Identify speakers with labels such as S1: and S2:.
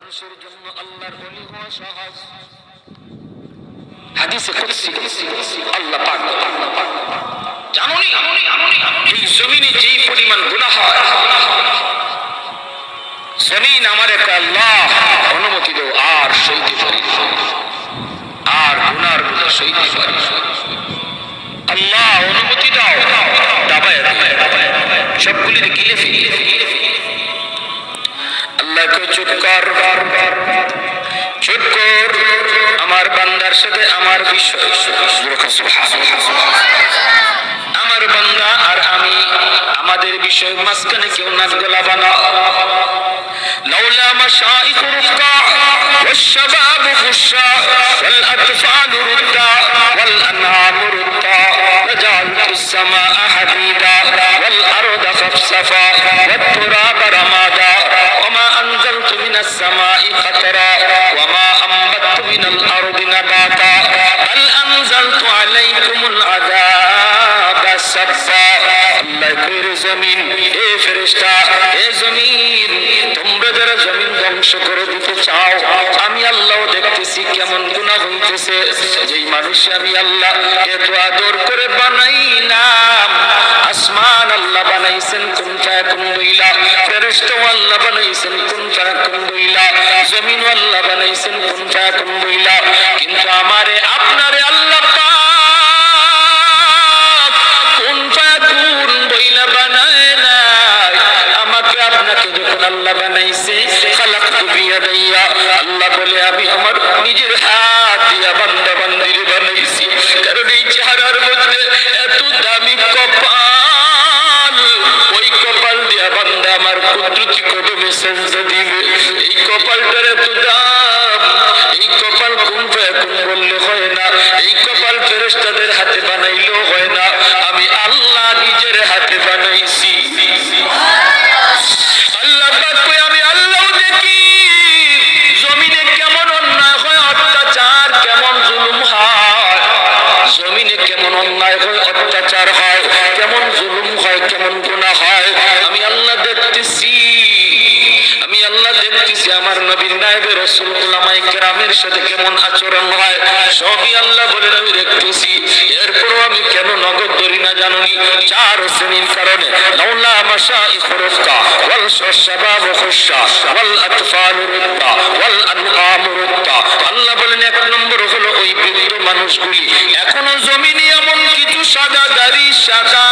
S1: মানুষের জন্য আল্লাহর ওলি হওয়া সহজ। হাদিসে কুদসি আল্লাহ পাক জানুনি এই জমিনে যে পরিমাণ গুনাহ হয়, জমিন আমার একটা আল্লাহ অনুমতি দাও আর সইতে পারি, আর গুনার বোঝা সইতে পারি, আল্লাহ অনুমতি দাও, দাবায় সবগুলি গিলে ফিরি। আল্লাহ কই চুপ কর, চুপ কর, আমার বান্দার সাথে আমার বিষয়, আমার বান্দা আর আমি, আমাদের বিষয় মাঝখানে কেউ নাক গলাবা না। লাউলা মাশাইখ রুকা والشباب خشا والأطفال ردا والأنعام ردا وجعلت السماء حديدا والأرض خفصفا والتراب رمادا وما أنزلت من السماء قطرا وما أنبت من الأرض نباتا بل أنزلت عليكم العذاب سبا। আল্লাহ কইর জমিন, এ ফেরেশতা, এ জমিন, তোমরা যারা জমিন ধ্বংস করে দিতে চাও, আমি আল্লাহ দেখতেছি কেমন গুনাহ হইতেছে। যেই মানুষ আমি আল্লাহ এত আদর করে বানাইলাম, আসমান আল্লাহ বানাইছেন কোন ফায়াকুন বইলা, ফেরেশতা আল্লাহ বানাইছেন কোন ফায়াকুন বইলা, জমিন আল্লাহ বানাইছেন কোন ফায়াকুন বইলা, কিন্তু আমারে আপনারে আল্লাহ আল্লাহ বানাইছে। খালাকতু বিয়াদাইয়া, আল্লাহ বলে আমি আমার নিজের হাত দিয়া বান্দা বান্দির বানাইছি। কারণ এই চেহারার মধ্যে এত দামি কপাল, ওই কপাল দিয়া বান্দা আমার কুদরতি কদমে সেজদা দিবে। এই কপালটার এত দাম, এই কপাল কোন ফায়াকুন বললে হয় না, এই কপাল ফেরেশতাদের হাতে বানাইলেও হয় না, আমি আল্লাহ নিজের হাতে বানাইছি। অত্যাচার হয়, কেমন জুলুম হয়, কেমন গুনাহ হয়, আমি আল্লাহ দেখতেছি, আমি আল্লাহ দেখতেছি। আমার নবীর নায়েবে রাসূল উলামায়ে কেরামের সাথে কেমন আচরণ হয়, সবই আল্লাহ বলে আমি দেখতেছি। এরপরও আমি কেন নগদ ধরি না জানুনি? চার শ্রেণীর কারণে। লাউলা মাশাইখ রুকা ওয়াল শাবাব খুশা ওয়াল আতফাল রুদ্দা ওয়াল আনআম রুদ্দা। আল্লাহ বলেন এক নম্বর হলো ওই বৃদ্ধ মানুষগুলি এখনো জমিনে এমন কিছু সাদা দাড়ি, সাদা